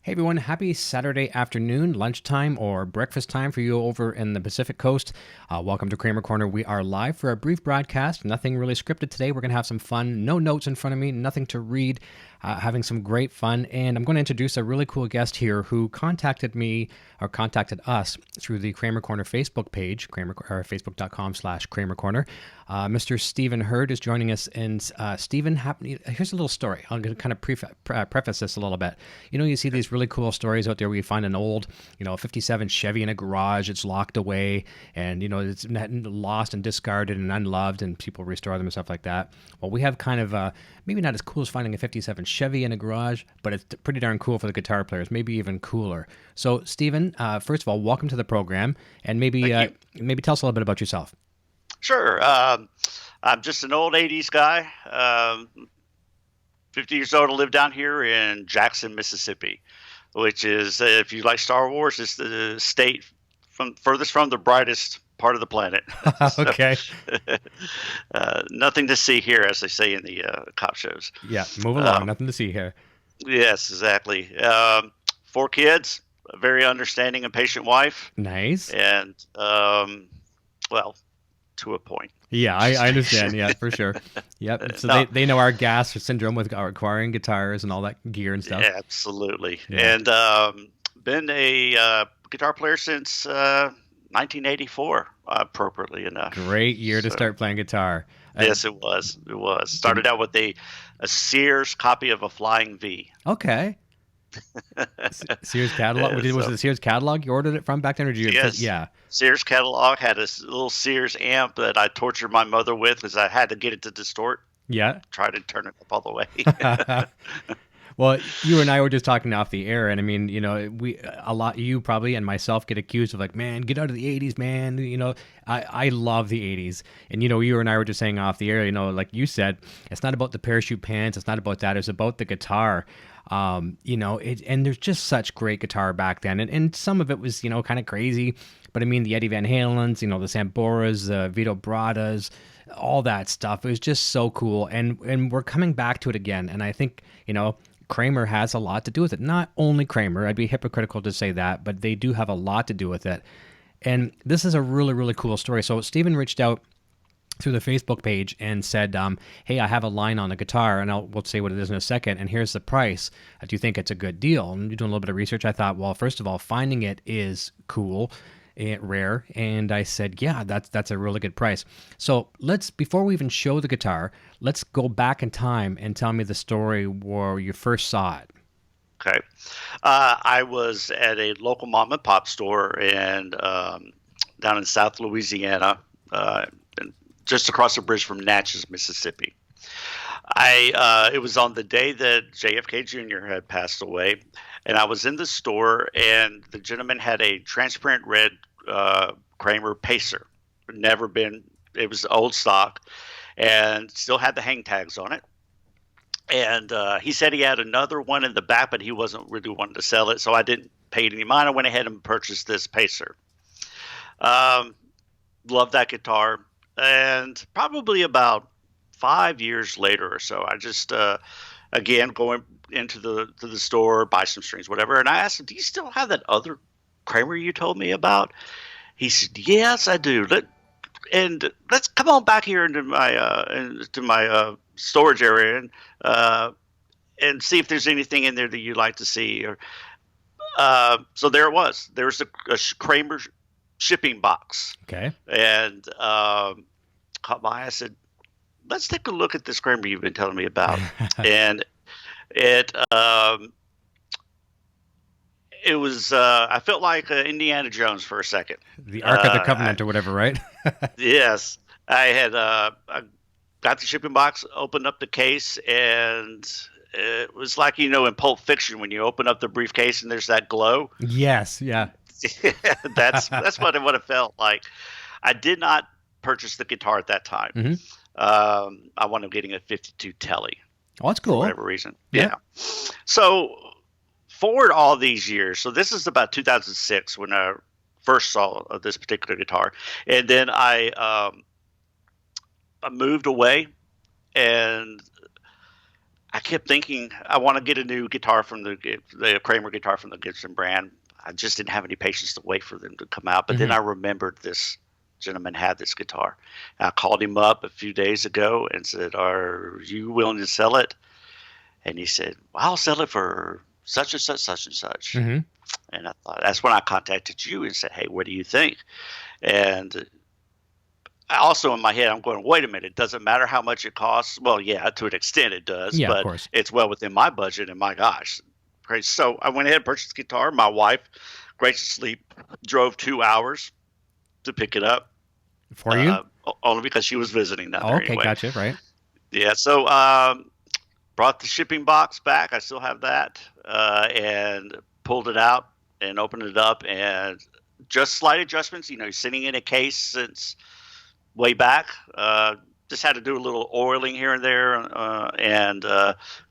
Hey everyone, happy Saturday afternoon, lunchtime, or breakfast time for you over in the Pacific Coast. Welcome to Kramer Korner. We are live for a brief broadcast. Nothing really scripted today. We're going to have some fun. No notes in front of me, nothing to read, having some great fun. And I'm going to introduce a really cool guest here who contacted me or contacted us through the Kramer Korner Facebook page, facebook.com/Kramer Korner. Mr. Stephen Hurd is joining us. And Stephen, here's a little story. I'm going to kind of preface this a little bit. You know, you see these really cool stories out there where you find an old, 57 Chevy in a garage, it's locked away, and, it's lost and discarded and unloved, and people restore them and stuff like that. Well, we have kind of, maybe not as cool as finding a 57 Chevy in a garage, but it's pretty darn cool for the guitar players, maybe even cooler. So, Stephen, first of all, welcome to the program, and maybe tell us a little bit about yourself. Sure. I'm just an old 80s guy, 50 years old. I live down here in Jackson, Mississippi, which is, if you like Star Wars, it's the state furthest from the brightest part of the planet. Okay. Nothing to see here, as they say in the cop shows. Yeah, move along. Nothing to see here. Yes, exactly. 4 kids, a very understanding and patient wife. Nice. And, well, to a point. Yeah, I understand. Yeah, for sure. Yep. So they know our gas syndrome with our acquiring guitars and all that gear and stuff. Absolutely. Yeah. And been a guitar player since 1984, appropriately enough. Great year to start playing guitar. Yes, it was. It was. Started out with a Sears copy of a Flying V. Okay. Sears catalog. Was it the Sears catalog you ordered it from back then, or did you? Yes. Yeah. Sears catalog had a little Sears amp that I tortured my mother with because I had to get it to distort. Yeah. Try to turn it up all the way. Well, you and I were just talking off the air, and I mean, you probably and myself get accused of like, man, get out of the 80s, man. I love the 80s. And, you and I were just saying off the air, like you said, it's not about the parachute pants. It's not about that. It's about the guitar. And there's just such great guitar back then. And some of it was, kind of crazy. But I mean, the Eddie Van Halens, the Samboras, the Vito Bradas, all that stuff. It was just so cool. And we're coming back to it again. And I think, Cramer has a lot to do with it. Not only Cramer, I'd be hypocritical to say that, but they do have a lot to do with it. And this is a really, really cool story. So Stephen reached out through the Facebook page and said, hey, I have a line on a guitar, and we'll say what it is in a second, and here's the price. Do you think it's a good deal? And doing a little bit of research, I thought, well, first of all, finding it is cool. Rare, and I said, yeah, that's a really good price. So before we even show the guitar, let's go back in time and tell me the story where you first saw it. Okay. I was at a local mom and pop store and down in South Louisiana, and just across the bridge from Natchez, Mississippi. It was on the day that JFK Jr. had passed away, and I was in the store, and the gentleman had a transparent red Kramer Pacer. It was old stock, and still had the hang tags on it. And he said he had another one in the back, but he wasn't really wanting to sell it, so I didn't pay any mind. I went ahead and purchased this Pacer. Loved that guitar, and probably about 5 years later or so, I just again going into the store, buy some strings, whatever, and I asked him, "Do you still have that other Cramer you told me about?" He said, "Yes, I do. Let's come on back here into my storage area and see if there's anything in there that you'd like to see." So there it was. There was a Cramer shipping box. Okay. And caught my eye. I said, "Let's take a look at this Cramer you've been telling me about." And it was I felt like Indiana Jones for a second. The Ark of the Covenant or whatever, right? Yes. I had I got the shipping box, opened up the case, and it was like, in Pulp Fiction when you open up the briefcase and there's that glow. Yes, yeah. That's what it felt like. I did not purchase the guitar at that time. Mm-hmm. I wound up getting a 52 Telly. Oh, that's cool. For whatever reason. Yeah. So forward all these years. So this is about 2006 when I first saw this particular guitar. And then I moved away, and I kept thinking I want to get a new guitar from the Kramer guitar from the Gibson brand. I just didn't have any patience to wait for them to come out. But then I remembered this gentleman had this guitar. I called him up a few days ago and said, "Are you willing to sell it?" And he said, "Well, I'll sell it for such and such, such and such." And I thought, that's when I contacted you and said, "Hey, what do you think?" And I also in my head, I'm going, wait a minute, it doesn't matter how much it costs. Well, yeah, to an extent it does, Yeah, of but course. it's well within my budget. And my gosh, crazy. So I went ahead and purchased the guitar. My wife graciously drove 2 hours to pick it up. For you? Only because she was visiting down there Okay, anyway. gotcha, right. Yeah, so brought the shipping box back. I still have that, and pulled it out and opened it up, and just slight adjustments. You know, sitting in a case since way back. Just had to do a little oiling here and there, and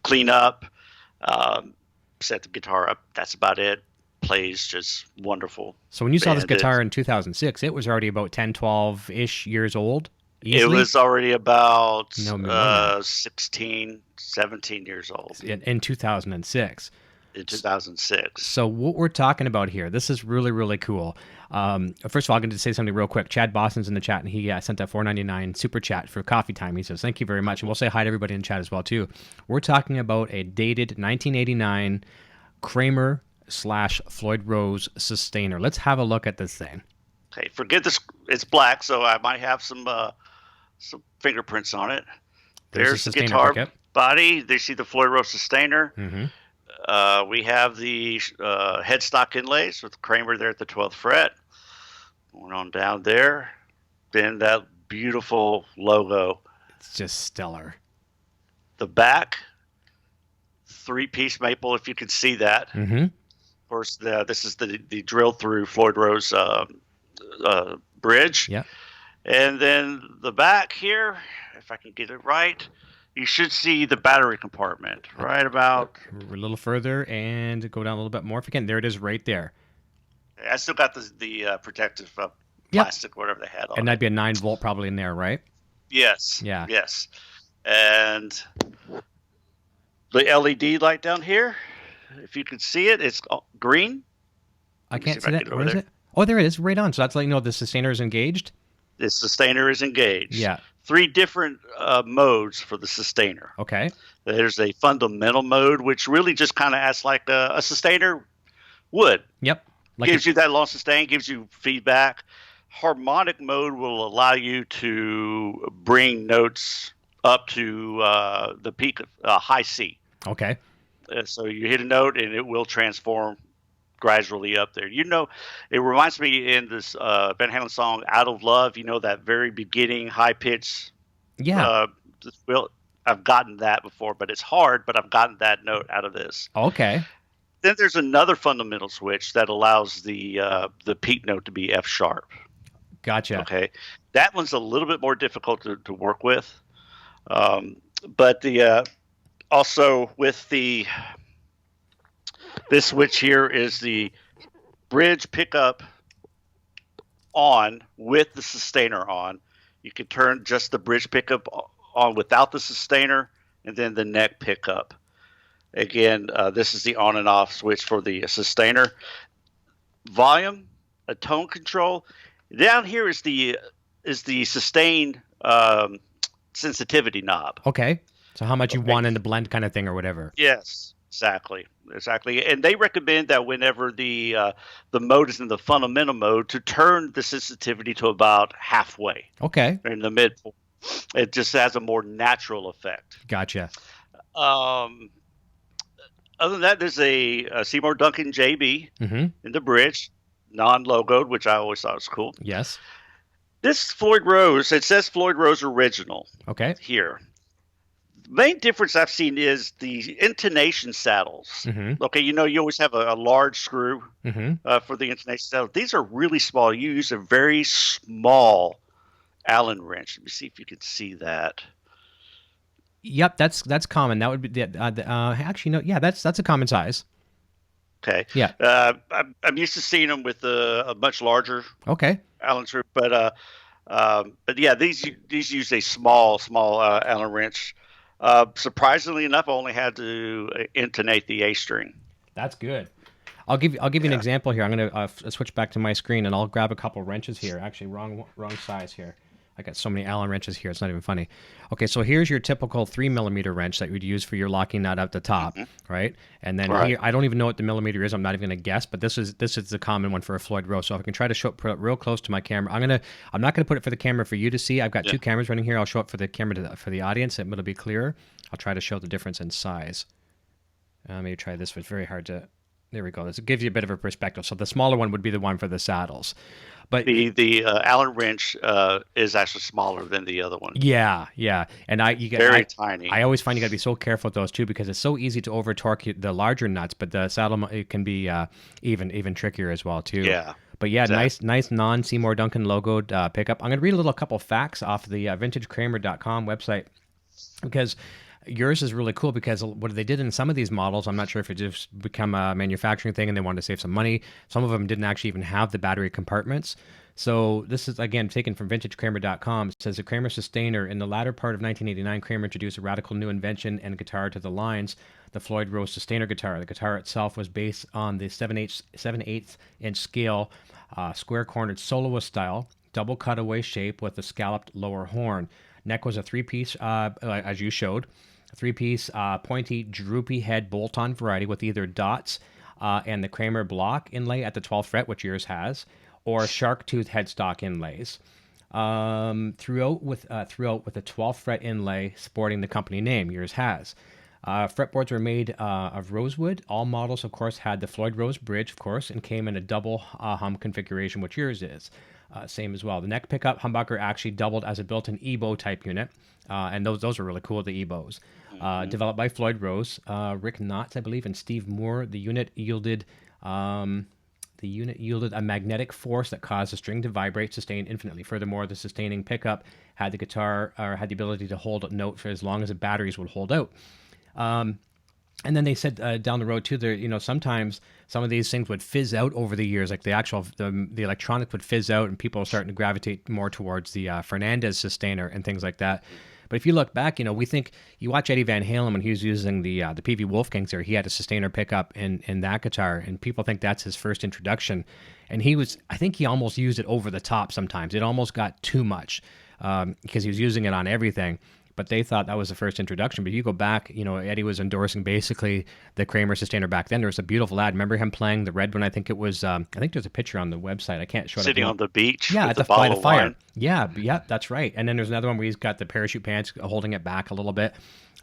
clean up. Set the guitar up. That's about it. Plays just wonderful. So when you saw this guitar in 2006, it was already about 10, 12-ish years old? Easily? It was already about No, 16, 17 years old. In 2006. In 2006. So what we're talking about here, this is really, really cool. First of all, I'm going to say something real quick. Chad Boston's in the chat, and he sent that $4.99 super chat for coffee time. He says, thank you very much. And we'll say hi to everybody in chat as well, too. We're talking about a dated 1989 Cramer / Floyd Rose Sustainer. Let's have a look at this thing. Okay, forget this. It's black, so I might have some fingerprints on it. There's the guitar body. They see the Floyd Rose Sustainer. We have the headstock inlays with Cramer there at the 12th fret. Going on down there. Then that beautiful logo. It's just stellar. The back, 3-piece maple, if you can see that. Of course, this is the drilled through Floyd Rose bridge. Yeah. And then the back here, if I can get it right, you should see the battery compartment right about a little further and go down a little bit more if you can. There it is right there. I still got the protective plastic, whatever they had on. And that'd be a 9-volt probably in there, right? Yes. Yeah. Yes. And the LED light down here, if you can see it, it's green. I can't see that. Where is it? Oh, there it is, right on. So that's letting you know the sustainer is engaged? The sustainer is engaged. Yeah. 3 different modes for the sustainer. Okay. There's a fundamental mode, which really just kind of acts like a sustainer would. Yep. Gives you that long sustain, gives you feedback. Harmonic mode will allow you to bring notes up to the peak of high C. Okay. So you hit a note and it will transform gradually up there. You know, it reminds me in this Van Halen song "Out of Love." You know, that very beginning high pitch. Yeah. I've gotten that before, but it's hard. But I've gotten that note out of this. Okay. Then there's another fundamental switch that allows the peak note to be F sharp. Gotcha. Okay, that one's a little bit more difficult to work with, but the also with this switch here is the bridge pickup on with the sustainer on. You can turn just the bridge pickup on without the sustainer, and then the neck pickup. Again, this is the on and off switch for the sustainer. Volume, a tone control. Down here is the sustain sensitivity knob. Okay. So how much you want in the blend kind of thing or whatever. Yes, exactly. And they recommend that whenever the mode is in the fundamental mode to turn the sensitivity to about halfway. Okay. In the midpoint. It just has a more natural effect. Gotcha. Other than that, there's a Seymour Duncan JB in the bridge, non-logoed, which I always thought was cool. Yes. This Floyd Rose, it says Floyd Rose Original. Okay. Here. The main difference I've seen is the intonation saddles. Okay, you know, you always have a large screw for the intonation saddle. These are really small. You use a very small Allen wrench. Let me see if you can see that. Yep, that's common. That would be actually no. Yeah, that's a common size. Okay. Yeah. I'm used to seeing them with a much larger. Okay. Allen screw, but yeah, these use a small Allen wrench. Surprisingly enough, I only had to intonate the A string. That's good. I'll give you an example here. I'm going to switch back to my screen, and I'll grab a couple wrenches here. Actually, wrong size here. I got so many Allen wrenches here. It's not even funny. Okay, so here's your typical 3mm wrench that you'd use for your locking nut at the top, right? And then here, I don't even know what the millimeter is. I'm not even going to guess, but this is the common one for a Floyd Rose. So if I can try to put it real close to my camera, I'm not going to put it for the camera for you to see. I've got two cameras running here. I'll show it for the camera for the audience. It'll be clearer. I'll try to show the difference in size. Maybe try this. It's very hard to. There we go. This gives you a bit of a perspective. So the smaller one would be the one for the saddles. But the Allen wrench is actually smaller than the other one. Yeah, and very tiny. I always find you got to be so careful with those too, because it's so easy to over torque the larger nuts, but the saddle it can be even trickier as well too. Yeah. But yeah, exactly. nice non Seymour Duncan logoed pickup. I'm going to read a couple facts off the VintageCramer.com website, because yours is really cool, because what they did in some of these models, I'm not sure if it just become a manufacturing thing and they wanted to save some money. Some of them didn't actually even have the battery compartments. So this is, again, taken from VintageCramer.com. It says the Kramer Sustainer. In the latter part of 1989, Kramer introduced a radical new invention and guitar to the lines, the Floyd Rose Sustainer guitar. The guitar itself was based on the 7/8 inch scale, square-cornered soloist style, double cutaway shape with a scalloped lower horn. Neck was a three-piece, as you showed. A three-piece, pointy, droopy head bolt-on variety with either dots and the Kramer block inlay at the 12th fret, which yours has, or shark tooth headstock inlays. Throughout with a 12th fret inlay sporting the company name. Yours has. Fretboards were made of rosewood. All models, of course, had the Floyd Rose bridge, of course, and came in a double hum configuration, which yours is. Same as well. The neck pickup humbucker actually doubled as a built-in EBO type unit, and those are really cool, the EBOs. Developed by Floyd Rose, Rick Knotts, I believe, and Steve Moore. The unit yielded a magnetic force that caused the string to vibrate, sustain infinitely. Furthermore, the sustaining pickup had the ability to hold a note for as long as the batteries would hold out. And then they said down the road too, sometimes some of these things would fizz out over the years, like the electronics would fizz out, and people are starting to gravitate more towards the Fernandez sustainer and things like that. But if you look back, we think you watch Eddie Van Halen when he was using the PV Wolfgangs there, he had a sustainer pickup in that guitar, and people think that's his first introduction. And I think he almost used it over the top sometimes. It almost got too much because he was using it on everything. But they thought that was the first introduction. But you go back, Eddie was endorsing basically the Kramer Sustainer back then. There was a beautiful ad. Remember him playing the red one? I think it was, I think there's a picture on the website. I can't show it. Sitting on the beach. Yeah, with at the bottle of fire. wine. Yeah, that's right. And then there's another one where he's got the parachute pants holding it back a little bit.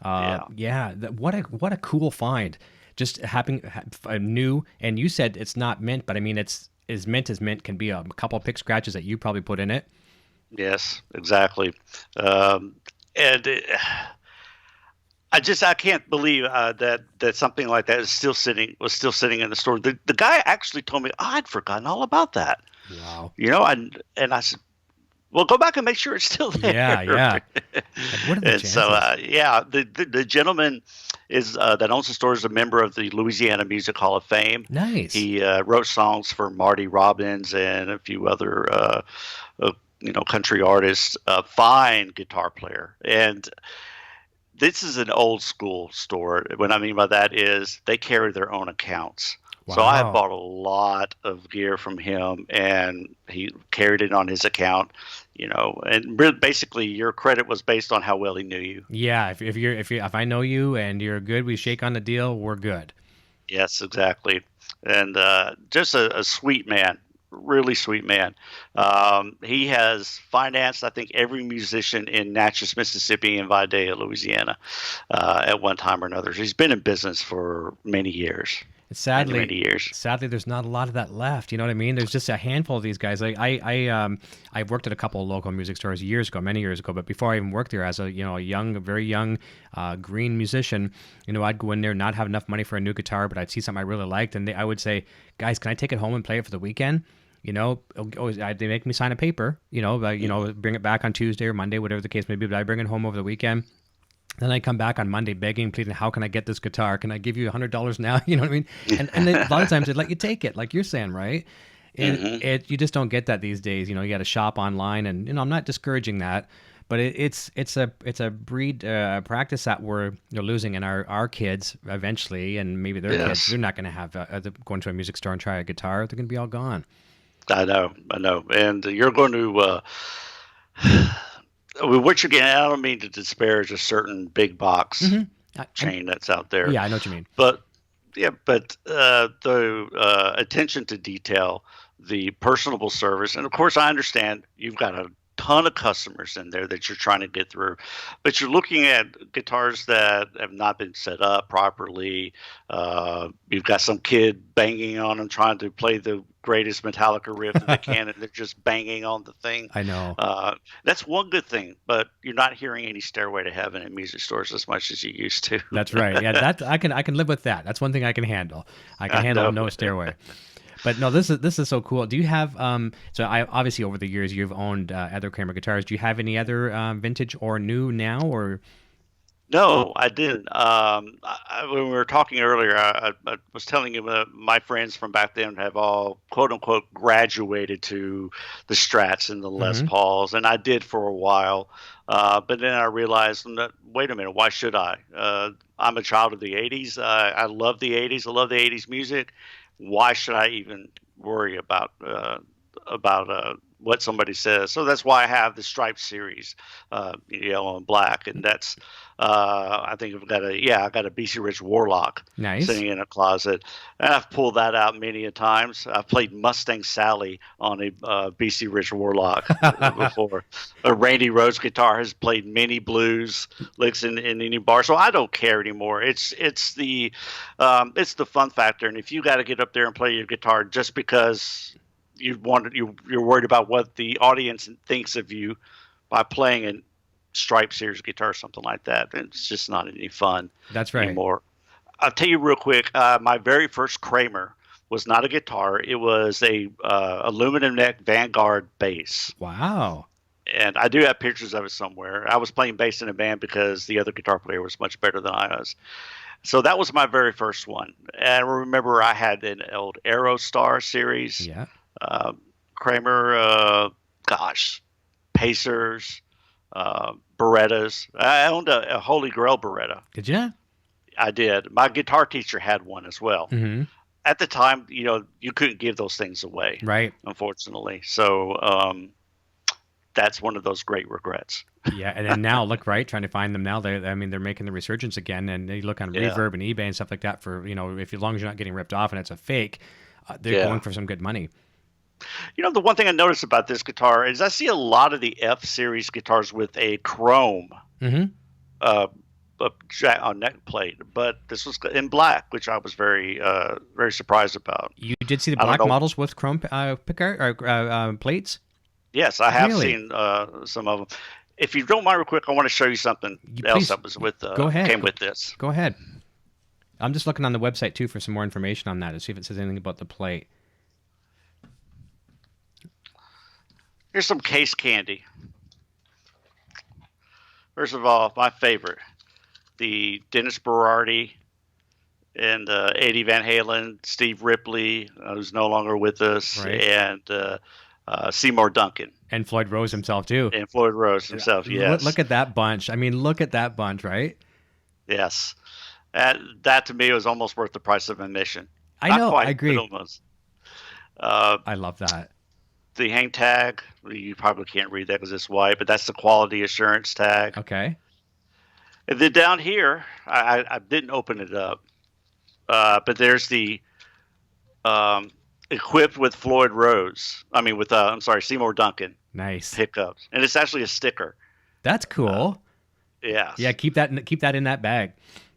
What a cool find. Just having a new, and you said it's not mint, but I mean, it's as mint as mint can be. A couple pick scratches that you probably put in it. Yes, exactly. I can't believe that something like that was still sitting in the store. The guy actually told me, I'd forgotten all about that. Wow. And I said, well, go back and make sure it's still there. Yeah. What are the chances? So, the gentleman that owns the store is a member of the Louisiana Music Hall of Fame. Nice. He wrote songs for Marty Robbins and a few other country artists. Fine guitar player. And this is an old school store. What I mean by that is they carry their own accounts. Wow. So I have bought a lot of gear from him, and he carried it on his account, and basically your credit was based on how well he knew you. Yeah. If I know you and you're good, we shake on the deal, we're good. Yes, exactly. And just a sweet man. Really sweet man. He has financed, I think, every musician in Natchez, Mississippi, and Vidalia, Louisiana, at one time or another. He's been in business for many years. Sadly, many years. There's not a lot of that left. You know what I mean? There's just a handful of these guys. Like I've worked at a couple of local music stores many years ago. But before I even worked there, as a very young green musician, I'd go in there, not have enough money for a new guitar, but I'd see something I really liked, and I would say, guys, can I take it home and play it for the weekend? They make me sign a paper, bring it back on Tuesday or Monday, whatever the case may be, but I bring it home over the weekend. Then I come back on Monday begging, pleading, how can I get this guitar? Can I give you $100 now? You know what I mean? And a lot of times they'd let you take it, like you're saying, right? And you just don't get that these days. You got to shop online, and I'm not discouraging that, but it's a breed practice that we're losing, and our kids eventually, and maybe their kids, they're not going to have go into a music store and try a guitar. They're going to be all gone. I know, and you're going to. What you're getting, I don't mean to disparage a certain big box chain that's out there. Yeah, I know what you mean. But the attention to detail, the personable service, and of course, I understand you've got a ton of customers in there that you're trying to get through, but you're looking at guitars that have not been set up properly. You've got some kid banging on them, trying to play the greatest Metallica riff that they can, and they're just banging on the thing. I know. That's one good thing, but you're not hearing any Stairway to Heaven in music stores as much as you used to. That's right. Yeah, that I can live with that. That's one thing I can handle. I can handle no Stairway. But no, this is so cool. Do you have so I obviously over the years you've owned other Kramer guitars. Do you have any other vintage or new now, or? No, I didn't. When we were talking earlier, I was telling you my friends from back then have all quote unquote graduated to the Strats and the Les Pauls, and I did for a while. But then I realized, wait a minute, why should I? I'm a child of the '80s. I love the '80s. I love the '80s music. Why should I even worry about what somebody says? So that's why I have the Stripes series, yellow and black, and that's I think I got a BC Rich Warlock sitting in a closet, and I've pulled that out many a times. I've played Mustang Sally on a BC Rich Warlock before. A Randy Rhoads guitar has played many blues licks in any bar, so I don't care anymore. It's the fun factor, and if you got to get up there and play your guitar just because you're worried about what the audience thinks of you by playing a Stripe series guitar, something like that, it's just not any fun. That's right. Anymore. I'll tell you real quick. My very first Cramer was not a guitar; it was a aluminum neck Vanguard bass. Wow. And I do have pictures of it somewhere. I was playing bass in a band because the other guitar player was much better than I was. So that was my very first one. And I remember I had an old Aerostar series. Yeah. Kramer, Pacers, Berettas. I owned a Holy Grail Beretta. Did you? I did. My guitar teacher had one as well. Mm-hmm. At the time, you couldn't give those things away, right? Unfortunately. So that's one of those great regrets. Yeah, and then now look, right, trying to find them now. They're making the resurgence again, and they look on Reverb and eBay and stuff like that for if as long as you're not getting ripped off and it's a fake, they're going for some good money. The one thing I noticed about this guitar is I see a lot of the F series guitars with a chrome neck plate, but this was in black, which I was very very surprised about. You did see the black models with chrome plates? Yes, I have seen some of them. If you don't mind, real quick, I want to show you something else that was with came with this. Go ahead. I'm just looking on the website too for some more information on that to see if it says anything about the plate. Here's some case candy. First of all, my favorite, the Dennis Berardi and Eddie Van Halen, Steve Ripley, who's no longer with us, and Seymour Duncan. And Floyd Rose himself, too. And Floyd Rose himself, yes. Look at that bunch. I mean, look at that bunch, right? Yes. That to me was almost worth the price of admission. I know, I agree. Almost. I love that. The hang tag, you probably can't read that because it's white, but that's the quality assurance tag. Okay. And then down here, I didn't open it up, but there's the equipped with Floyd Rose. I mean, with Seymour Duncan. Nice pickups, and it's actually a sticker. That's cool. Yeah. Yeah. Keep that in that bag.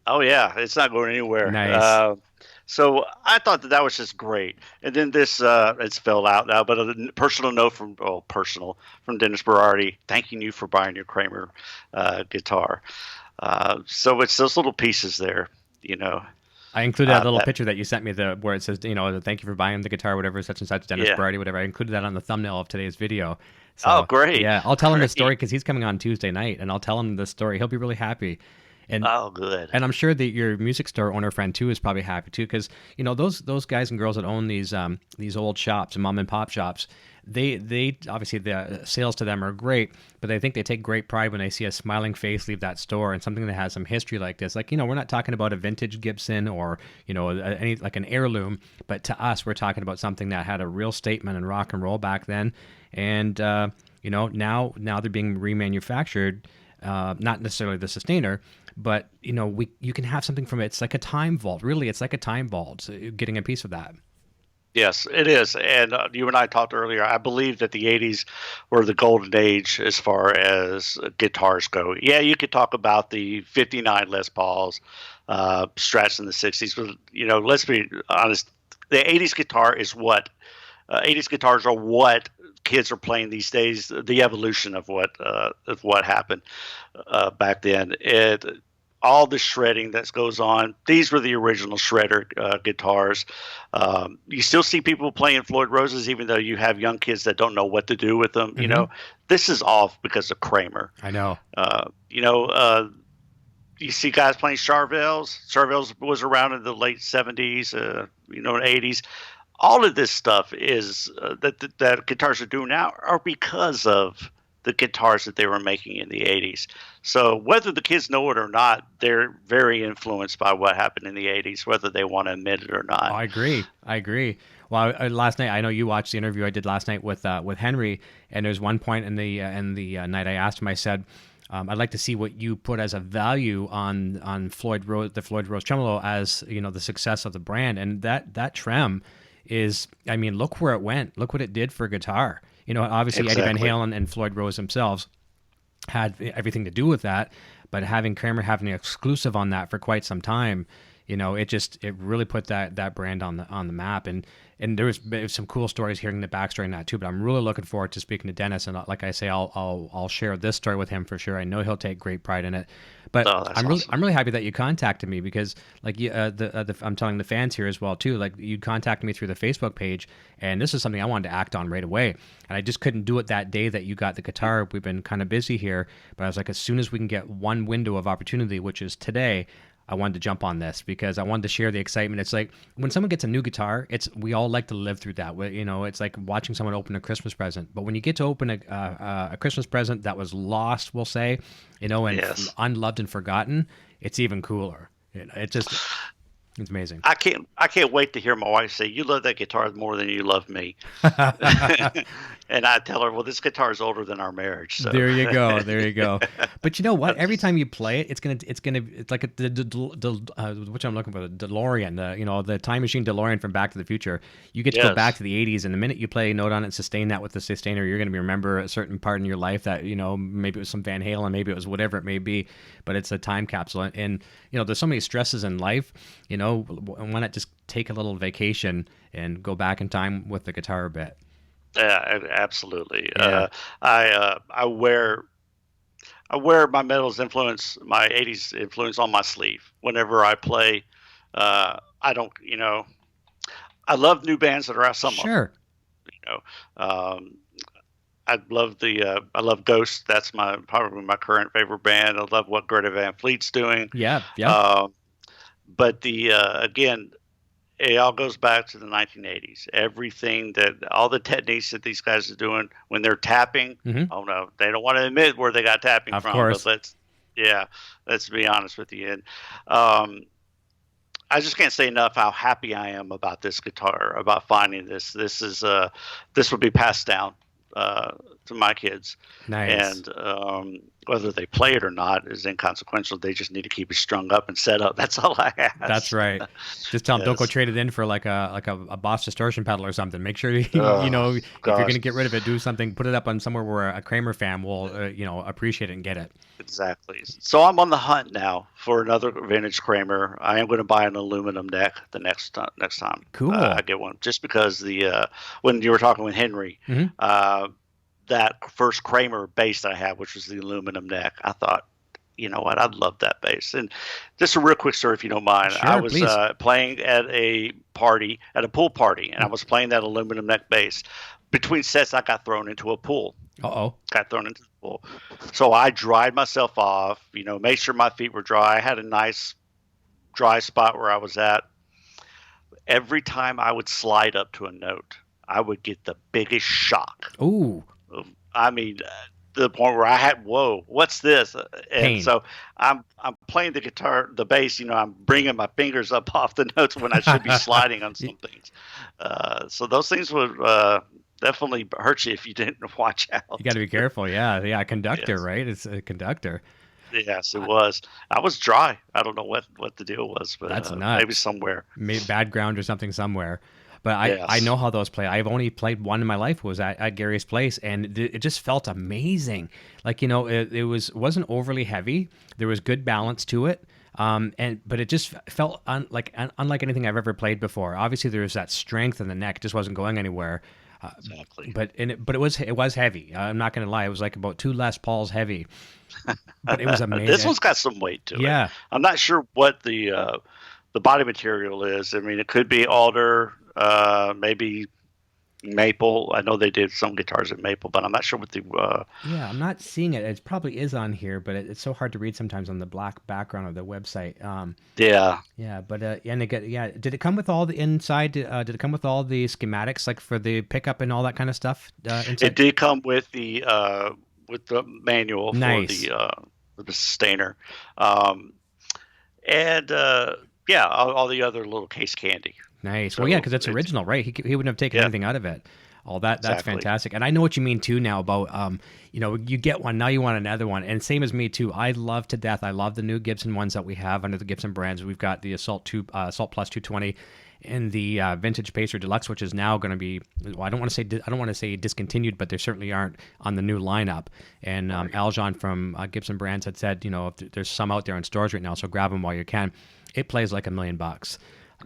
Oh yeah, it's not going anywhere. Nice. So I thought that was just great. And then this, it's filled out now, but a personal note from Dennis Berardi, thanking you for buying your Kramer guitar. So it's those little pieces there, I included that little picture that you sent me where it says, thank you for buying the guitar, whatever, such and such, Dennis Berardi, whatever. I included that on the thumbnail of today's video. So, oh, great. Yeah, I'll tell him the story because he's coming on Tuesday night, and I'll tell him the story. He'll be really happy. And Oh, good. and I'm sure that your music store owner friend too is probably happy too, because those guys and girls that own these old shops and mom and pop shops, they obviously the sales to them are great, but I think they take great pride when they see a smiling face leave that store and something that has some history like this. Like, we're not talking about a vintage Gibson or any like an heirloom, but to us we're talking about something that had a real statement in rock and roll back then, and now they're being remanufactured. Not necessarily the Sustainer, but you can have something from it. It's like a time vault. Really, it's like a time vault. So getting a piece of that. Yes, it is. And you and I talked earlier. I believe that the 80s were the golden age as far as guitars go. Yeah, you could talk about the 59 Les Pauls, Strats in the 60s. But, let's be honest. The 80s guitar is what 80s guitars are what kids are playing these days. The evolution of what happened back then. All the shredding that goes on. These were the original shredder guitars. You still see people playing Floyd Roses, even though you have young kids that don't know what to do with them. Mm-hmm. This is all because of Cramer. I know. You see guys playing Charvels. Charvels was around in the late 70s, 80s. All of this stuff is that guitars are doing now are because of the guitars that they were making in the 80s. So whether the kids know it or not, they're very influenced by what happened in the 80s, whether they want to admit it or not. I agree. Well, last night, I know you watched the interview I did last night with Henry, and there's one point in the night I asked him, I said, I'd like to see what you put as a value on the Floyd Rose tremolo as, the success of the brand. And that trem is, look where it went. Look what it did for guitar. Obviously Exactly. Eddie Van Halen and Floyd Rose themselves had everything to do with that, but having Kramer having an exclusive on that for quite some time, it really put that brand on the map. And there was some cool stories hearing the backstory in that too. But I'm really looking forward to speaking to Dennis, and like I say, I'll share this story with him for sure. I know he'll take great pride in it. But I'm really happy that you contacted me, because I'm telling the fans here as well too. Like, you contacted me through the Facebook page, and this is something I wanted to act on right away. And I just couldn't do it that day that you got the guitar. We've been kind of busy here, but I was like, as soon as we can get one window of opportunity, which is today, I wanted to jump on this because I wanted to share the excitement. It's like when someone gets a new guitar, we all like to live through that. It's like watching someone open a Christmas present. But when you get to open a Christmas present that was lost, we'll say, and Yes. unloved and forgotten, it's even cooler. It's amazing. I can't wait to hear my wife say, "You love that guitar more than you love me." And I tell her, "Well, this guitar is older than our marriage." So. There you go. But you know what? Every time you play it, it's like which I'm looking for, the DeLorean, the time machine DeLorean from Back to the Future. You get to go back to the 80s, and the minute you play a note on it, sustain that with the sustainer, you're going to remember a certain part in your life that, maybe it was some Van Halen, maybe it was whatever it may be, but it's a time capsule. And there's so many stresses in life, why not just take a little vacation and go back in time with the guitar a bit? Yeah, absolutely. Yeah. I wear my metal's influence, my 80s influence on my sleeve whenever I play. I don't, I love new bands that are out. Some Sure. I love Ghost. That's probably my current favorite band. I love what Greta Van Fleet's doing. Yeah. But again, it all goes back to the 1980s. Everything all the techniques that these guys are doing when they're tapping. Mm-hmm. Oh no, they don't want to admit where they got tapping Of from. course. But let's be honest with you. And I just can't say enough how happy I am about this guitar, about finding this. This will be passed down to my kids. Nice. And whether they play it or not is inconsequential. They just need to keep it strung up and set up. That's all I ask. That's right. Just tell them, don't go trade it in for like a Boss distortion pedal or something. Make sure if you're going to get rid of it, do something. Put it up on somewhere where a Kramer fan will appreciate it and get it. Exactly. So I'm on the hunt now for another vintage Kramer. I am going to buy an aluminum neck the next time. Cool. I get one, just because when you were talking with Henry, Mm-hmm. That first Kramer bass I had, which was the aluminum neck, I thought, you know what, I'd love that bass. And just a real quick story, if you don't mind. Sure, I was please. playing at a pool party, and I was playing that aluminum neck bass. Between sets, I got thrown into a pool. Uh-oh. Got thrown into the uncomfortable. So I dried myself off, made sure my feet were dry. I had a nice dry spot where I was at. Every time I would slide up to a note, I would get the biggest shock. Ooh. I mean, to the point where I had, whoa, what's this? And Pain. so I'm playing the guitar, the bass. I'm bringing my fingers up off the notes when I should be sliding on some things. So those things would definitely hurt you if you didn't watch out. You got to be careful. Yeah. Conductor, Yes. right? It's a conductor. Yes, it was. I was dry. I don't know what the deal was, but That's nuts. maybe somewhere. Maybe bad ground or something somewhere. But I Yes. know how those play. I've only played one in my life. Was at Gary's place, and it just felt amazing. Like it wasn't overly heavy. There was good balance to it. But it just felt unlike anything I've ever played before. Obviously, there was that strength in the neck; it just wasn't going anywhere. Exactly. But it was heavy. I'm not going to lie; it was like about 2 Les Pauls heavy. But it was amazing. This one's got some weight to it. Yeah. I'm not sure what the body material is. I mean, it could be alder, maybe maple. I know they did some guitars at maple, but I'm not sure what the. Yeah, I'm not seeing it. It probably is on here, but it's so hard to read sometimes on the black background of the website. Yeah. Yeah, but and again, yeah, did it come with all the inside? Did it come with all the schematics, like for the pickup and all that kind of stuff? Inside? It did come with the manual Nice. for the sustainer, and yeah, all the other little case candy. Nice. So Well, yeah, because it's original, right? He wouldn't have taken Yeah. anything out of it. All that's Exactly. fantastic. And I know what you mean too now about you get one, now you want another one. And same as me too. I love to death. I love the new Gibson ones that we have under the Gibson brands. We've got the Assault Plus 220 and the Vintage Pacer Deluxe, which is now going to be, well, I don't want to say discontinued, but they certainly aren't on the new lineup. And Aljon from Gibson Brands had said, if there's some out there in stores right now, so grab them while you can. It plays like $1 million.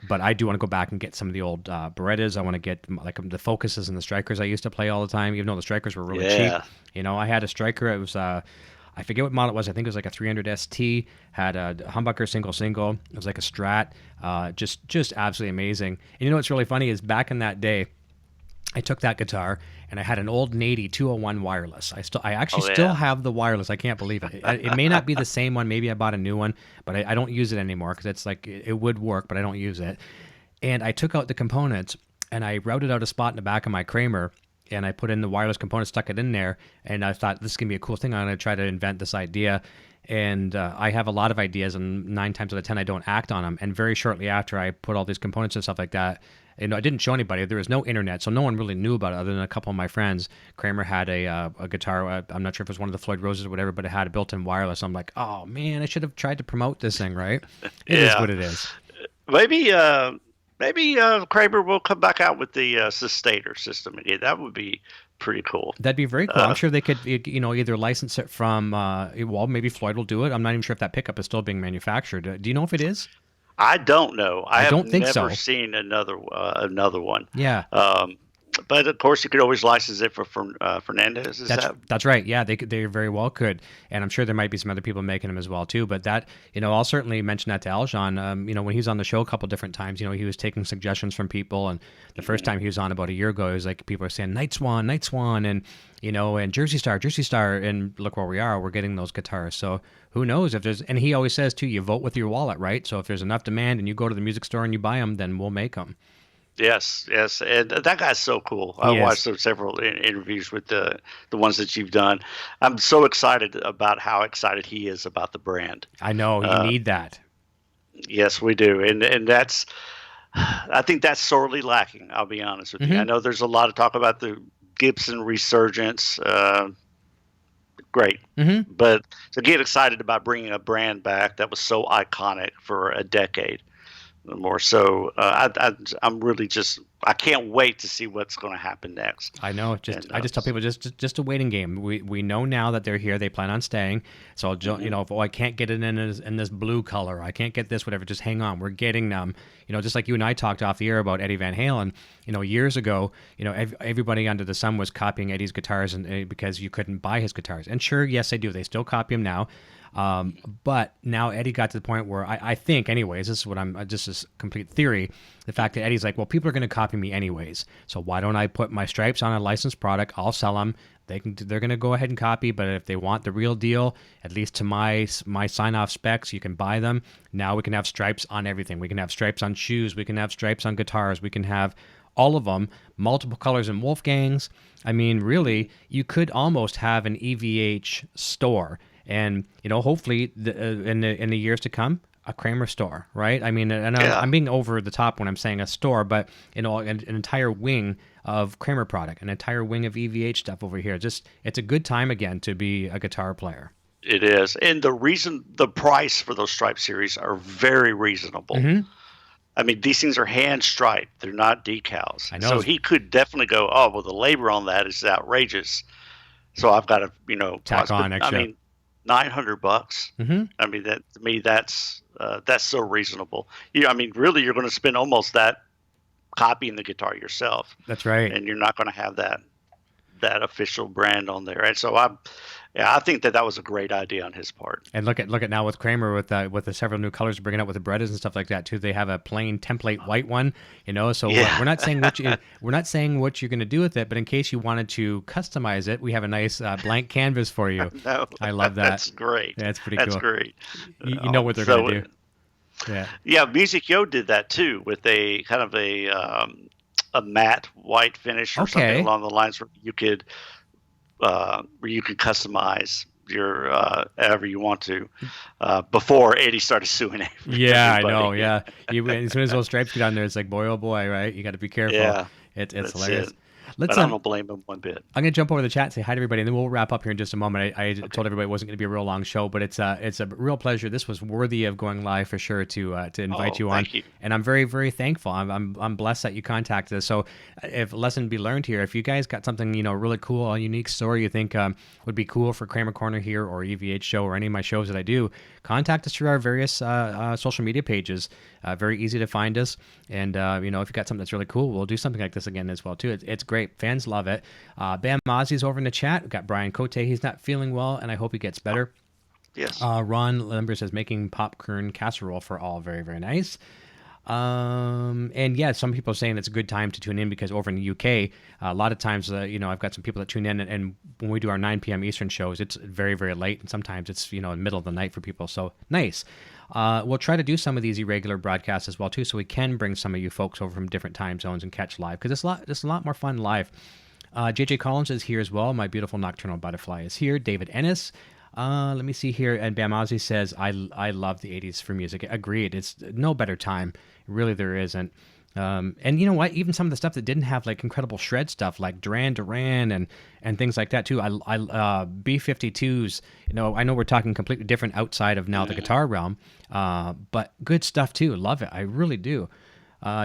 But I do want to go back and get some of the old Berettas. I want to get like the Focuses and the Strikers I used to play all the time, even though the Strikers were really cheap. I had a Striker. It was I forget what model it was. I think it was like a 300 ST. Had a humbucker single. It was like a Strat. Just absolutely amazing. And what's really funny is back in that day, I took that guitar and I had an old Nady 201 wireless. I actually still have the wireless. I can't believe it. It may not be the same one. Maybe I bought a new one, but I don't use it anymore because it's like it would work, but I don't use it. And I took out the components and I routed out a spot in the back of my Cramer and I put in the wireless component, stuck it in there, and I thought this is gonna be a cool thing. I'm gonna try to invent this idea. And I have a lot of ideas, and 9 times out of 10 I don't act on them. And very shortly after I put all these components and stuff like that, I didn't show anybody. There was no internet, so no one really knew about it other than a couple of my friends. Kramer had a guitar. I'm not sure if it was one of the Floyd Roses or whatever, but it had a built-in wireless. I'm like, oh man, I should have tried to promote this thing, right? It is what it is. Maybe Kramer will come back out with the sustainer system again. That would be pretty cool. That'd be very cool. I'm sure they could, either license it from, maybe Floyd will do it. I'm not even sure if that pickup is still being manufactured. Do you know if it is? I don't know. I don't think never so. seen another one. Yeah. But of course, you could always license it for Fernandez. That's right. Yeah, they very well could, and I'm sure there might be some other people making them as well too. But that, I'll certainly mention that to Aljon. When he was on the show a couple different times, he was taking suggestions from people. And the first time he was on about a year ago, it was like people are saying Night Swan, and and Jersey Star, and look where we are. We're getting those guitars. So who knows if there's? And he always says too, you vote with your wallet, right? So if there's enough demand and you go to the music store and you buy them, then we'll make them. Yes, and that guy's so cool. I watched several interviews with the ones that you've done. I'm so excited about how excited he is about the brand. I know you need that. Yes, we do, and that's. I think that's sorely lacking. I'll be honest with you. I know there's a lot of talk about the Gibson resurgence. Great, but to get excited about bringing a brand back that was so iconic for a decade. More so, I'm really I can't wait to see what's going to happen next. I know. I just tell people just a waiting game. We know now that they're here. They plan on staying. So if I can't get it in this blue color, I can't get this, whatever. Just hang on. We're getting them. Just like you and I talked off the air about Eddie Van Halen. Years ago, everybody under the sun was copying Eddie's guitars, and because you couldn't buy his guitars. And sure, yes, they do. They still copy them now. But now Eddie got to the point where I think, anyways, this is what just a complete theory. The fact that Eddie's like, well, people are going to copy me anyways. So why don't I put my stripes on a licensed product? I'll sell them. they're going to go ahead and copy. But if they want the real deal, at least to my sign off specs, you can buy them. Now we can have stripes on everything. We can have stripes on shoes. We can have stripes on guitars. We can have all of them, multiple colors in Wolfgangs. I mean, really, you could almost have an EVH store, and hopefully, in the years to come, a Cramer store, right? I mean, and I'm being over the top when I'm saying a store, but an entire wing of Cramer product, an entire wing of EVH stuff over here. It's a good time again to be a guitar player. It is, and the price for those stripe series are very reasonable. Mm-hmm. I mean, these things are hand striped; they're not decals. I know. So he could definitely go, "Oh, well, the labor on that is outrageous." So I've got to, tack on extra. I mean, $900. Mm-hmm. I mean, that to me, that's so reasonable. I mean, really, you're going to spend almost that copying the guitar yourself. That's right. And you're not going to have that official brand on there. And so I think that was a great idea on his part. And look at now with Cramer with the several new colors bringing up with the Berettas and stuff like that too. They have a plain template white one, So we're not saying what you're going to do with it, but in case you wanted to customize it, we have a nice blank canvas for you. No, I love that. That's great. Yeah, that's pretty cool. That's great. You know what they're going to do. Yeah. Yeah, Music Yo did that too with a kind of a matte white finish or something along the lines where you could customize your however you want to before Eddie started suing everybody. Yeah, I know. Yeah, as soon as those stripes get on there, it's like, boy, oh boy, right? You got to be careful. Yeah, it's hilarious. But I don't blame him one bit. I'm going to jump over the chat and say hi to everybody, and then we'll wrap up here in just a moment. I told everybody it wasn't going to be a real long show, but it's a real pleasure. This was worthy of going live for sure to invite you on. Thank you. And I'm very, very thankful. I'm blessed that you contacted us. So if a lesson be learned here, if you guys got something, really cool, a unique story you think would be cool for Kramer Korner here or EVH show or any of my shows that I do, contact us through our various social media pages. Very easy to find us. And, if you got something that's really cool, we'll do something like this again as well, too. It's great. Fans love it. Bam Mozzie's over in the chat. We've got Brian Cote. He's not feeling well, and I hope he gets better. Yes. Ron Limber says, making popcorn casserole for all. Very, very nice. And yeah, some people are saying it's a good time to tune in because over in the UK, a lot of times, I've got some people that tune in, and when we do our 9 p.m. Eastern shows, it's very, very late, and sometimes it's, in the middle of the night for people. So nice. We'll try to do some of these irregular broadcasts as well too, so we can bring some of you folks over from different time zones and catch live because it's a lot more fun live. JJ Collins is here as well. My beautiful nocturnal butterfly is here. David Ennis. Let me see here. And Bam Ozzy says, I love the 80s for music. Agreed. It's no better time. Really, there isn't. And you know what? Even some of the stuff that didn't have like incredible shred stuff, like Duran Duran and things like that too. B-52s. I know we're talking completely different outside of now the guitar realm, but good stuff too. Love it. I really do.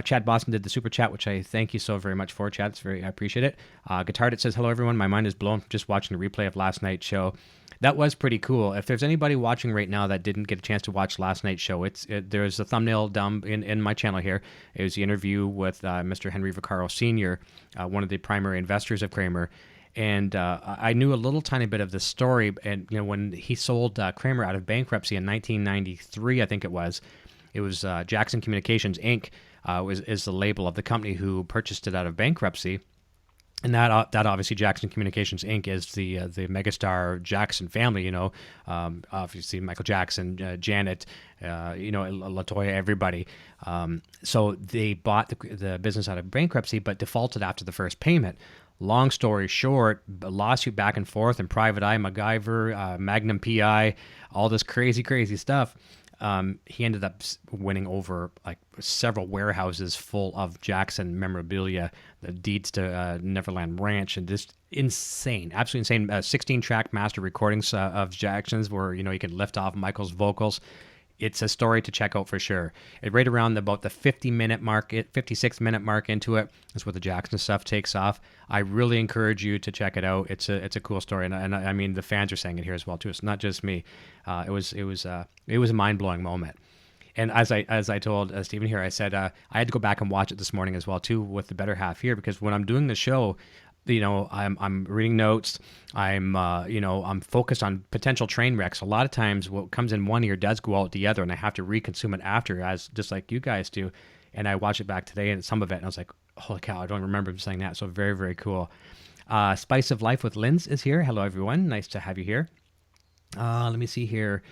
Chad Boston did the super chat, which I thank you so very much for, Chad. I appreciate it. Guitar that says, hello everyone. My mind is blown from just watching the replay of last night's show. That was pretty cool. If there's anybody watching right now that didn't get a chance to watch last night's show, there's a thumbnail down in my channel here. It was the interview with Mr. Henry Vaccaro Sr., one of the primary investors of Cramer. And I knew a little tiny bit of the story. And when he sold Cramer out of bankruptcy in 1993, I think it was Jackson Communications Inc. Is the label of the company who purchased it out of bankruptcy. And that obviously Jackson Communications Inc. is the megastar Jackson family, obviously Michael Jackson, Janet, LaToya, everybody. So they bought the business out of bankruptcy, but defaulted after the first payment. Long story short, a lawsuit back and forth, and Private Eye, MacGyver, Magnum PI, all this crazy, crazy stuff. He ended up winning over like several warehouses full of Jackson memorabilia, the deeds to Neverland Ranch, and just insane, absolutely insane. 16-track master recordings of Jackson's where, you could lift off Michael's vocals. It's a story to check out for sure. Right around about the 50-minute mark, 56-minute mark into it is where the Jackson stuff takes off. I really encourage you to check it out. It's a cool story, and I mean the fans are saying it here as well too. It's not just me. It was a mind-blowing moment. And as I told Stephen here, I said I had to go back and watch it this morning as well too with the better half here because when I'm doing the show, I'm reading notes. I'm focused on potential train wrecks. A lot of times what comes in one ear does go out the other, and I have to reconsume it after, as just like you guys do. And I watched it back today and some of it, and I was like, holy cow, I don't remember him saying that. So very, very cool. Spice of Life with Linz is here. Hello, everyone. Nice to have you here. Let me see here.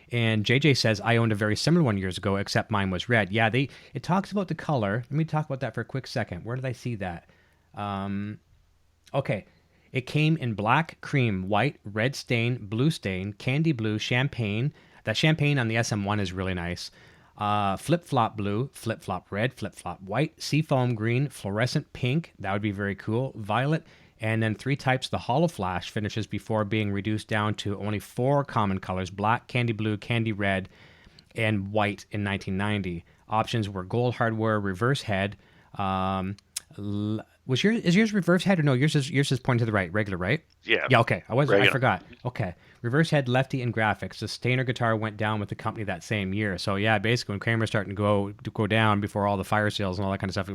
And JJ says, I owned a very similar one years ago, except mine was red. Yeah, it talks about the color. Let me talk about that for a quick second. Where did I see that? Okay. It came in black, cream, white, red stain, blue stain, candy blue, champagne. That champagne on the SM1 is really nice. Flip-flop blue, flip-flop red, flip-flop white, seafoam green, fluorescent pink. That would be very cool. Violet. And then 3 types the hollow flash finishes before being reduced down to only 4 common colors: black, candy blue, candy red, and white in 1990. Options were gold hardware, reverse head. Is yours reverse head or no? Yours is pointing to the right, regular, right? Yeah. Yeah. Okay. I Regular. forgot. Okay. Reverse head, lefty, and graphics. Sustainer guitar went down with the company that same year. So yeah, basically when Kramer's starting to go down before all the fire sales and all that kind of stuff,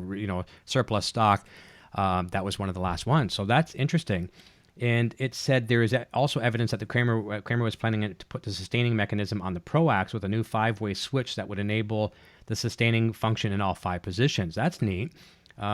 surplus stock. That was one of the last ones. So that's interesting. And it said there is also evidence that the Kramer was planning to put the sustaining mechanism on the Proax with a new 5-way switch that would enable the sustaining function in all 5 positions. That's neat.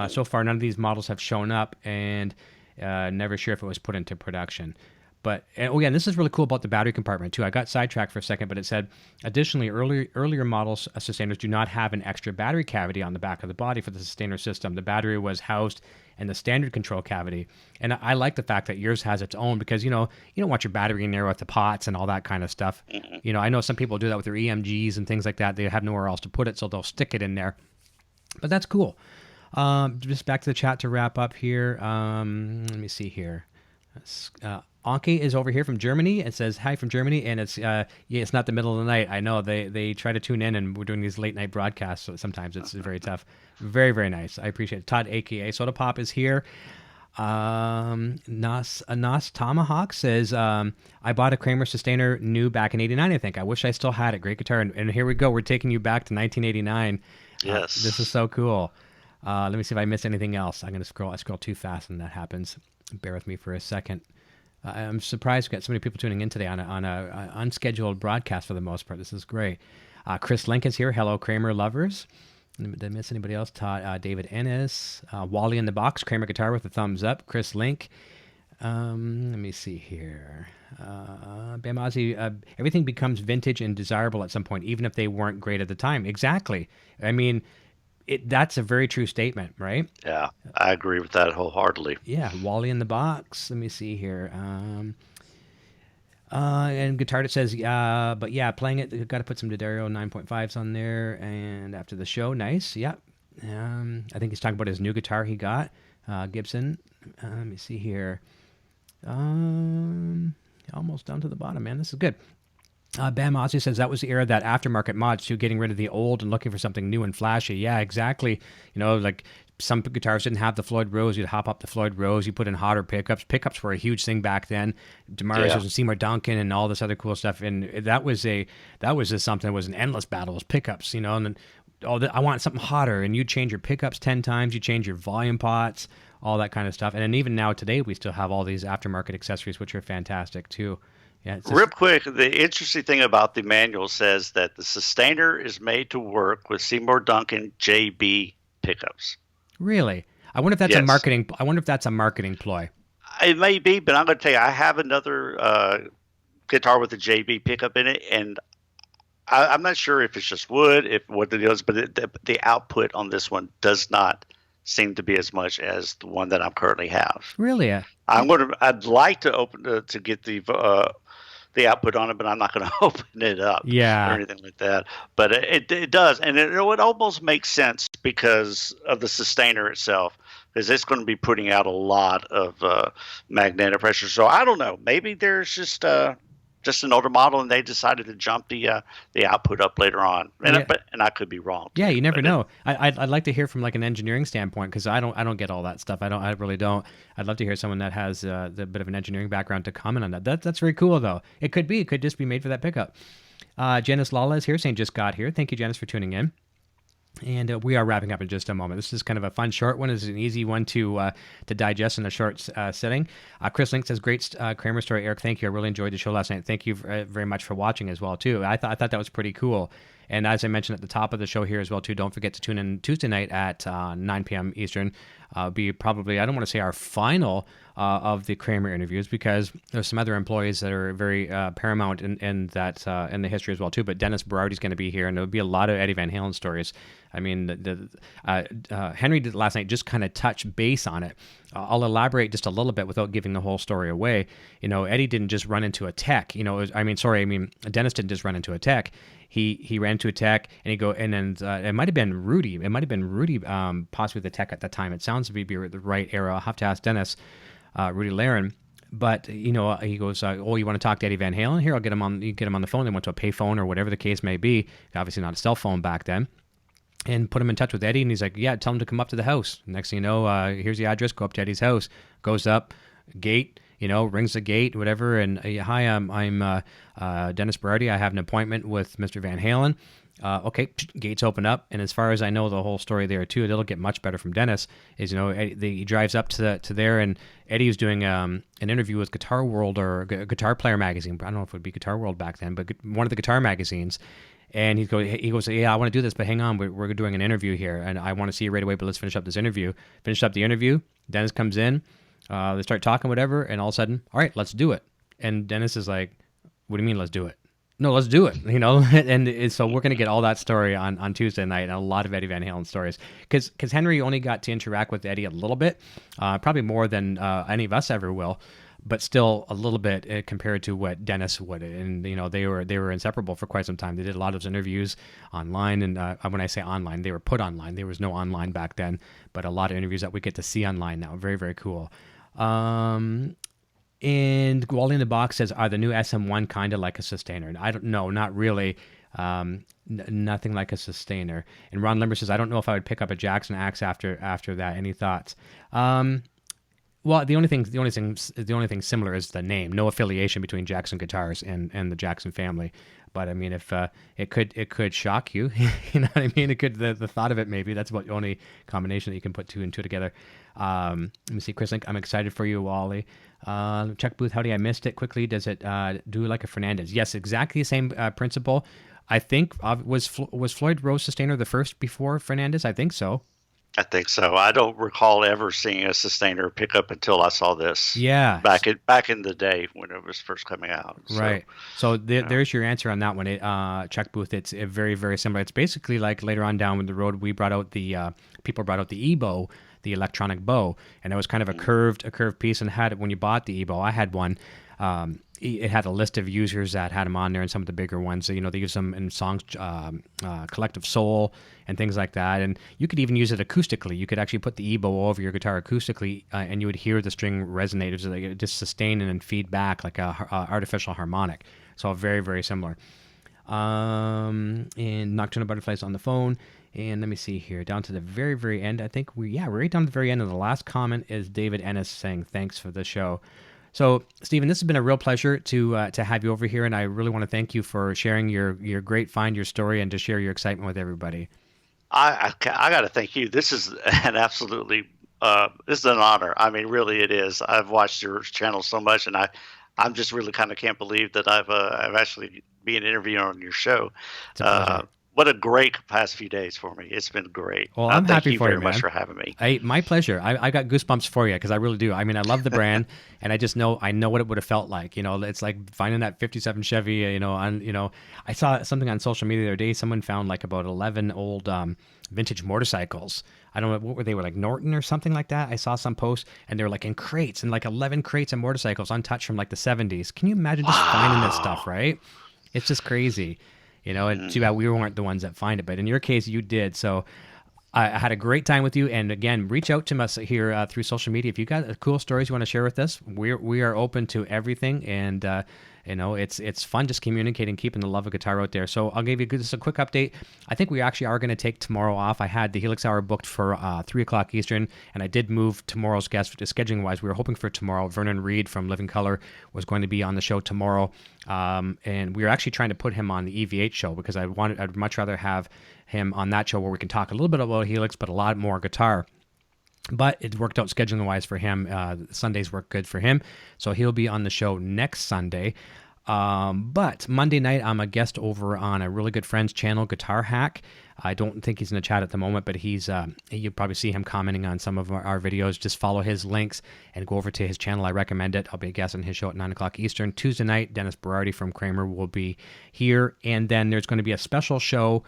So far, none of these models have shown up, and never sure if it was put into production. But, and this is really cool about the battery compartment, too. I got sidetracked for a second, but it said, additionally, earlier models sustainers do not have an extra battery cavity on the back of the body for the sustainer system. The battery was housed in the standard control cavity. And I like the fact that yours has its own because, you don't want your battery in there with the pots and all that kind of stuff. Mm-hmm. I know some people do that with their EMGs and things like that. They have nowhere else to put it, so they'll stick it in there. But that's cool. Just back to the chat to wrap up here. Let me see here. Anke is over here from Germany. It says hi from Germany, and it's not the middle of the night. I know they try to tune in, and we're doing these late night broadcasts, so sometimes it's very tough. Very, very nice. I appreciate it. Todd, aka Soda Pop, is here. Nas Tomahawk says, I bought a Kramer Sustainer new back in '89. I think I wish I still had it. Great guitar, and here we go. We're taking you back to 1989. Yes, this is so cool. Let me see if I miss anything else. I'm going to scroll. I scroll too fast, and that happens. Bear with me for a second. I'm surprised we got so many people tuning in today on a unscheduled broadcast for the most part. This is great. Chris Link is here. Hello, Kramer lovers. Did I miss anybody else? Todd, David Ennis. Wally in the box. Kramer guitar with a thumbs up. Chris Link. Let me see here. Bam Ozzy, everything becomes vintage and desirable at some point, even if they weren't great at the time. Exactly. I mean, that's a very true statement, right? Yeah, I agree with that wholeheartedly. Yeah, Wally in the box. Let me see here. And guitar that says, but yeah, playing it, got to put some D'Addario 9.5s on there. And after the show, nice. Yeah. I think he's talking about his new guitar he got, Gibson. Let me see here. Almost down to the bottom, man. This is good. Bam Ozzy says that was the era that aftermarket mods too, getting rid of the old and looking for something new and flashy. Yeah, exactly. Like some guitars didn't have the Floyd Rose. You'd hop up the Floyd Rose. You put in hotter pickups. Pickups were a huge thing back then. Damaris and Seymour Duncan and all this other cool stuff. And that was just something that was an endless battle. Was pickups, and then I want something hotter. And you change your pickups 10 times. You change your volume pots, all that kind of stuff. And then even now today, we still have all these aftermarket accessories, which are fantastic too. Yeah, real quick, the interesting thing about the manual says that the Sustainer is made to work with Seymour Duncan JB pickups. Really? I wonder if that's a marketing. I wonder if that's a marketing ploy. It may be, but I'm going to tell you, I have another guitar with a JB pickup in it, and I'm not sure if it's just wood, what it is, but the output on this one does not seem to be as much as the one that I currently have. Really? I'd like to open to get the output on it, but I'm not going to open it up or anything like that. But it does, and it almost makes sense because of the Sustainer itself, because it's going to be putting out a lot of magnetic pressure. So I don't know, maybe there's just an older model and they decided to jump the output up later on, and I could be wrong. Yeah, you never know. I'd like to hear from like an engineering standpoint, because I don't get all that stuff. I really don't. I'd love to hear someone that has the bit of an engineering background to comment on that. That's very cool though. It could just be made for that pickup. Janice Lala is here saying just got here. Thank you, Janice, for tuning in. And we are wrapping up in just a moment. This is kind of a fun short one. It's an easy one to digest in a short setting. Chris Link says, great Kramer story, Eric. Thank you. I really enjoyed the show last night. Thank you very much for watching as well, too. I thought that was pretty cool. And as I mentioned at the top of the show here as well, too, don't forget to tune in Tuesday night at 9 p.m. Eastern. Be probably, I don't want to say our final of the Cramer interviews, because there's some other employees that are very paramount in the history as well, too. But Dennis Berardi's going to be here, and there'll be a lot of Eddie Van Halen stories. I mean, Henry did last night just kind of touch base on it. I'll elaborate just a little bit without giving the whole story away. Eddie didn't just run into a tech. Dennis didn't just run into a tech. He ran into a tech, and then it might have been Rudy. It might have been Rudy, possibly the tech at the time. It sounds to be the right era. I'll have to ask Dennis, Rudy Laren. But he goes, "Oh, you want to talk to Eddie Van Halen? Here, I'll get him on. You get him on the phone. They went to a payphone or whatever the case may be. Obviously not a cell phone back then." And put him in touch with Eddie, and he's like, "Yeah, tell him to come up to the house." Next thing you know, here's the address. Go up to Eddie's house. Goes up, gate. Rings the gate, whatever. And hi, I'm Dennis Berardi. I have an appointment with Mr. Van Halen. Okay, gates open up, and as far as I know, the whole story there too, it'll get much better from Dennis. Is he drives up to there, and Eddie was doing an interview with Guitar World or Guitar Player magazine. I don't know if it would be Guitar World back then, but one of the guitar magazines. And he goes, "Yeah, I want to do this, but hang on, we're doing an interview here, and I want to see you right away. But let's finish up this interview." Finished up the interview. Dennis comes in. They start talking, whatever, and all of a sudden, "All right, let's do it." And Dennis is like, "What do you mean, let's do it?" "No, let's do it." And so we're going to get all that story on Tuesday night, and a lot of Eddie Van Halen stories. Because Henry only got to interact with Eddie a little bit, probably more than any of us ever will, but still a little bit compared to what Dennis would. And, they were inseparable for quite some time. They did a lot of interviews online, and when I say online, they were put online. There was no online back then, but a lot of interviews that we get to see online now. Very, very cool. And Wally in the Box says, "Are the new SM1 kind of like a sustainer?" And I don't know, not really. Nothing like a sustainer. And Ron Limber says, "I don't know if I would pick up a Jackson axe after that. Any thoughts?" Well, the only thing similar is the name. No affiliation between Jackson Guitars and the Jackson family. But I mean, if it could shock you, you know what I mean? It could, the thought of it, maybe that's about the only combination that you can put two and two together. Let me see, Chris Link, "I'm excited for you, Wally." Chuck Booth, "Howdy, I missed it quickly. Does it do like a Fernandez?" Yes, exactly the same principle. I think was Floyd Rose Sustainer the first before Fernandez? I think so. I think so. I don't recall ever seeing a sustainer pickup until I saw this. Yeah, back in the day when it was first coming out. Right. So there's your answer on that one. Chuck Booth. It's very, very similar. It's basically like later on down the road, we brought out people brought out the E-bow, the electronic bow, and it was kind of a curved piece. And when you bought the E-bow, I had one. It had a list of users that had them on there, and some of the bigger ones. So, they use them in songs, Collective Soul, and things like that. And you could even use it acoustically. You could actually put the E-bow over your guitar acoustically, and you would hear the string resonate. It was just sustain and then feed back like a artificial harmonic. So very, very similar. And Nocturnal Butterflies on the phone. And let me see here, down to the very, very end. I think we're right down to the very end. And the last comment is David Ennis saying, "Thanks for the show." So, Stephen, this has been a real pleasure to have you over here, and I really want to thank you for sharing your great find, your story, and to share your excitement with everybody. I got to thank you. This is an absolutely this is an honor. I mean, really, it is. I've watched your channel so much, and I'm just really kind of can't believe that I've actually been interviewed on your show. It's a pleasure. What a great past few days for me. It's been great. Well, I'm happy for you, very much for having me. My pleasure. I got goosebumps for you because I really do. I mean, I love the brand, and I just know what it would have felt like. It's like finding that '57 Chevy. I saw something on social media the other day. Someone found like about 11 old vintage motorcycles. I don't know what were they, like Norton or something like that. I saw some post, and they're like in crates, and like 11 crates of motorcycles untouched from like the '70s. Can you imagine just finding this stuff? Right? It's just crazy. And too bad we weren't the ones that find it, but in your case, you did. So I had a great time with you. And again, reach out to us here through social media. If you got cool stories you want to share with us, we are open to everything. And it's fun just communicating, keeping the love of guitar out there. So I'll give you just a quick update. I think we actually are going to take tomorrow off. I had the Helix Hour booked for 3 o'clock Eastern, and I did move tomorrow's guest scheduling wise. We were hoping for tomorrow. Vernon Reed from Living Color was going to be on the show tomorrow. And we were actually trying to put him on the EVH show because I'd much rather have him on that show where we can talk a little bit about Helix, but a lot more guitar. But it worked out scheduling wise for him. Sundays work good for him. So he'll be on the show next Sunday. But Monday night, I'm a guest over on a really good friend's channel, Guitar Hack. I don't think he's in the chat at the moment, but you'll probably see him commenting on some of our videos. Just follow his links and go over to his channel. I recommend it. I'll be a guest on his show at 9 o'clock Eastern. Tuesday night, Dennis Berardi from Cramer will be here. And then there's going to be a special show,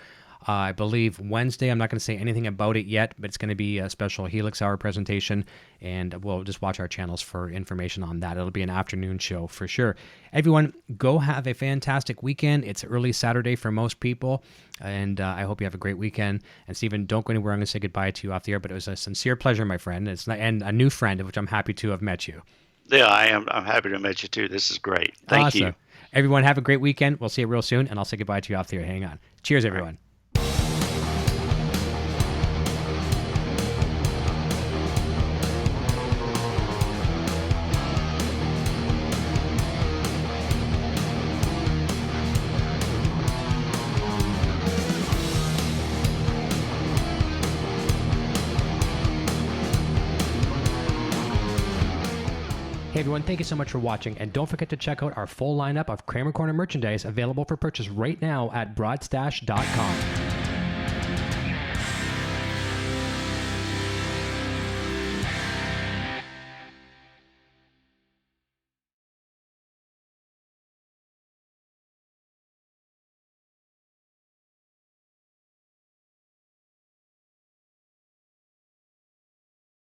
I believe Wednesday. I'm not going to say anything about it yet, but it's going to be a special Helix Hour presentation, and we'll just watch our channels for information on that. It'll be an afternoon show for sure. Everyone, go have a fantastic weekend. It's early Saturday for most people, and I hope you have a great weekend. And Stephen, don't go anywhere. I'm going to say goodbye to you off the air, but it was a sincere pleasure, my friend. And a new friend, which I'm happy to have met you. Yeah, I am. I'm happy to meet you too. This is great. Thank you. Everyone, have a great weekend. We'll see you real soon, and I'll say goodbye to you off the air. Hang on. Cheers, everyone. Hey everyone, thank you so much for watching, and don't forget to check out our full lineup of Kramer Korner merchandise available for purchase right now at broadstash.com.